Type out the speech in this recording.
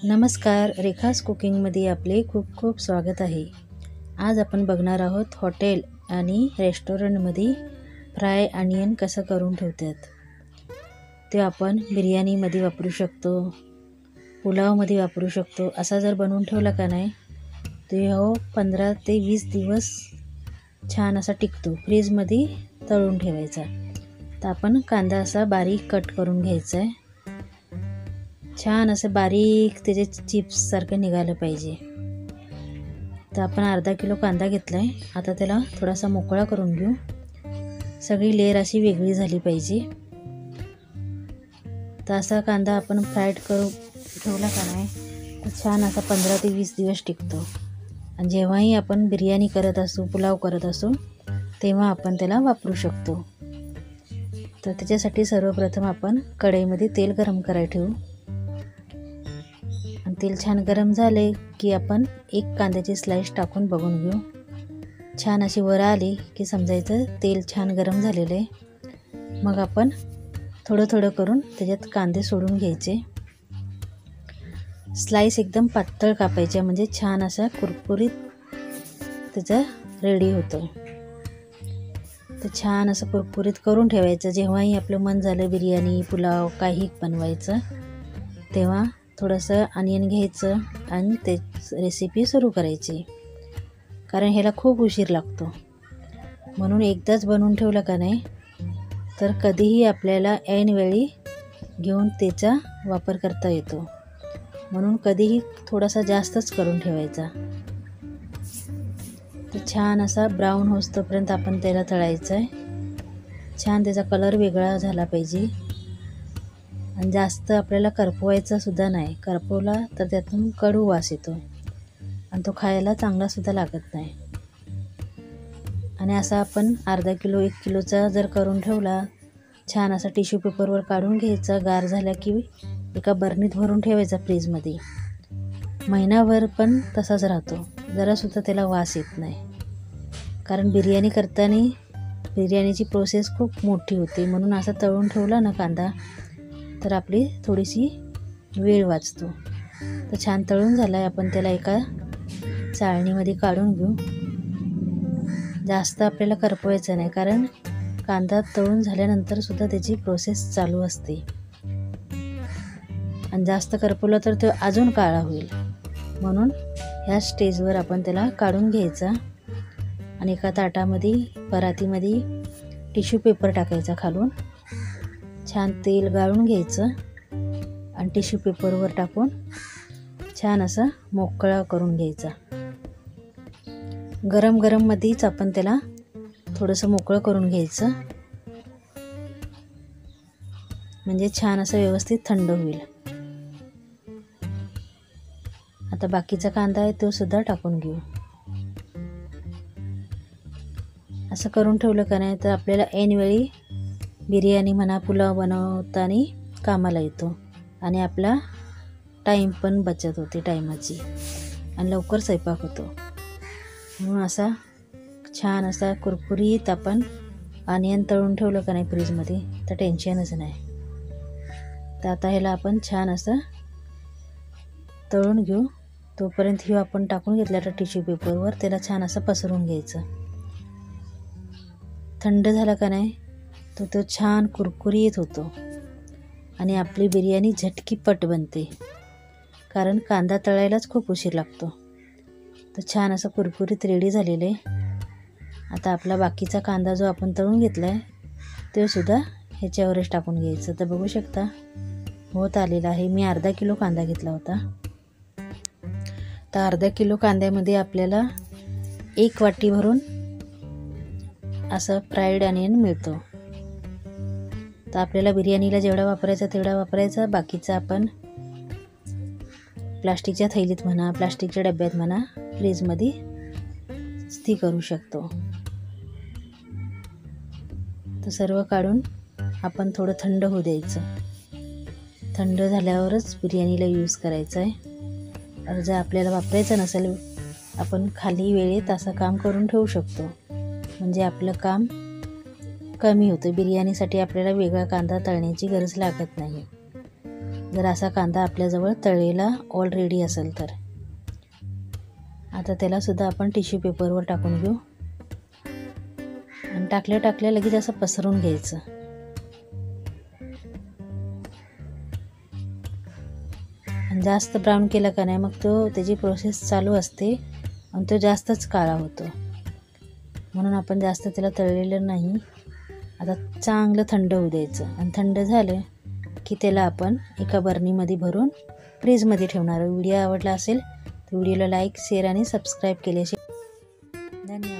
नमस्कार, रेखास कुकिंगमध्ये आपले खूप खूप स्वागत आहे. आज आपण बघणार आहोत हॉटेल आणि रेस्टॉरंटमध्ये फ्राय अनियन कसं करून ठेवतात. ते आपण बिर्याणीमध्ये वापरू शकतो, पुलावमध्ये वापरू शकतो. असा जर बनवून ठेवला का नाही तो 15 ते 20 दिवस छान असा टिकतो. फ्रीजमध्ये तळून ठेवायचा. तर आपण कांदा असा बारीक कट करून घ्यायचा आहे. छान असं बारीक त्याचे चिप्स सारखं निघालं पाहिजे. तर आपण अर्धा किलो कांदा घेतला आहे. आता त्याला थोडासा मोकळा करून घेऊ. सगळी लेयर अशी वेगळी झाली पाहिजे. तर असा कांदा आपण फ्राय करून ठेवला का नाही तर छान असा 15 ते 20 दिवस टिकतो. आणि जेव्हाही आपण बिर्याणी करत असू, पुलाव करत असू, तेव्हा आपण त्याला वापरू शकतो. तर त्याच्यासाठी सर्वप्रथम आपण कढईमध्ये तेल गरम करायला ठेवू. तेल छान गरम झाले की आपण एक कांद्याची स्लाइस टाकून बघून घेऊ. छान अशी वर आली की समजायचं तेल छान गरम झालेलं आहे. मग आपण थोडं थोडं करून त्याच्यात कांदे सोडून घ्यायचे. स्लाइस एकदम पातळ कापायच्या, म्हणजे छान असा कुरकुरीत त्याचा रेडी होतो. तर छान असं कुरकुरीत करून ठेवायचं. जेव्हाही आपलं मन झालं बिर्याणी, पुलाव काही बनवायचं तेव्हा थोडंसं अनियन घ्यायचं आणि ते रेसिपी सुरू करायची. कारण ह्याला खूप उशीर लागतो. म्हणून एकदाच बनवून ठेवलं का नाही तर कधीही आपल्याला ऐनवेळी घेऊन त्याचा वापर करता येतो. म्हणून कधीही थोडासा जास्तच करून ठेवायचा. तर छान असा ब्राऊन होईपर्यंत आपण त्याला तळायचं आहे. छान त्याचा कलर वेगळा झाला पाहिजे. आणि जास्त आपल्याला करपवायचा सुद्धा नाही. करपवला तर त्यातून कडू वास येतो आणि तो खायला चांगला सुद्धा लागत नाही. आणि असा आपण अर्धा किलो 1 किलोचा जर करून ठेवला, छान असा टिश्यू पेपरवर काढून घ्यायचा. गार झाला की एका बरणीत भरून ठेवायचा फ्रीजमध्ये. महिनाभर पण तसाच राहतो. जरासुद्धा त्याला वास येत नाही. कारण बिर्याणी करताना बिर्याणीची प्रोसेस खूप मोठी होते. म्हणून असा तळून ठेवला ना कांदा तर आपली थोडीशी वेळ वाचतो. तर छान तळून झाला आहे. आपण त्याला एका चाळणीमध्ये काढून घेऊ. जास्त आपल्याला करपवायचं नाही, कारण कांदा तळून झाल्यानंतर सुद्धा त्याची प्रोसेस चालू असते. आणि जास्त करपवलं तर तो अजून काळा होईल. म्हणून ह्या स्टेजवर आपण त्याला काढून घ्यायचा आणि एका ताटामध्ये परातीमध्ये टिश्यू पेपर टाकायचा खालून. छान तेल गाळून घ्यायचं आणि टिश्यू पेपरवर टाकून छान असं मोकळा करून घ्यायचा. गरम गरममध्येच आपण त्याला थोडंसं मोकळं करून घ्यायचं, म्हणजे छान असं व्यवस्थित थंड होईल. आता बाकीचा कांदा आहे तो सुद्धा टाकून घेऊ. असं करून ठेवलं का नाही तर आपल्याला ऐनवेळी बिर्याणी म्हणा, पुलाव बनवताना कामाला येतो. आणि आपला टाईम पण बचत होते, टाईमाची, आणि लवकर स्वयंपाक होतो. म्हणून असा छान असा कुरकुरीत आपण अनियन तळून ठेवलं का नाही फ्रीजमध्ये तर टेन्शनच नाही. तर आता ह्याला आपण छान असं तळून घेऊ. तोपर्यंत हे आपण टाकून घेतल्या टिश्यू पेपरवर त्याला छान असं पसरून घ्यायचं. थंड झाला का नाही तो छान कुरकुरीत होतो आणि आपली बिर्याणी झटकीपट बनते. कारण कांदा तळायलाच खूप उशीर लागतो. तर छान असं कुरकुरीत रेडी झालेलं आहे. आता आपला बाकीचा कांदा जो आपण तळून घेतला आहे तो सुद्धा ह्याच्यावरच टाकून घ्यायचं. तर बघू शकता होत आलेला आहे. मी अर्धा किलो कांदा घेतला होता. तर अर्धा किलो कांद्यामध्ये आपल्याला 1 वाटी भरून असं फ्राईड अनियन मिळतो. तर आपल्याला बिर्याणीला जेवढा वापरायचा तेवढा वापरायचा. बाकीचा आपण प्लास्टिकच्या थैलीत म्हणा, प्लास्टिकच्या डब्यात म्हणा, फ्रीजमध्ये स्थिर करू शकतो. तर सर्व काढून आपण थोडं थंड होऊ द्यायचं. थंड झाल्यावरच बिर्याणीला यूज करायचं आहे. और जर आपल्याला वापरायचं नसेल, आपण खाली वेळेत असं काम करून ठेवू शकतो. म्हणजे आपलं काम कमी होतं. बिर्याणीसाठी आपल्याला वेगळा कांदा तळण्याची गरज लागत नाही. जर असा कांदा आपल्याजवळ तळलेला ऑलरेडी असेल तर. आता त्यालासुद्धा आपण टिश्यू पेपरवर टाकून घेऊ आणि टाकल्या लगेच असं पसरून घ्यायचं. आणि जास्त ब्राऊन केला का नाही मग त्याची प्रोसेस चालू असते आणि तो जास्तच काळा होतो. म्हणून आपण जास्त त्याला तळलेलं नाही. आता चांगलं थंड होऊ द्यायचं आणि थंड झालं की त्याला आपण एका बरणीमध्ये भरून फ्रीजमध्ये ठेवणार. व्हिडिओ आवडला असेल तर व्हिडिओला लाईक, शेअर आणि सबस्क्राईब केल्याशिवाय धन्यवाद.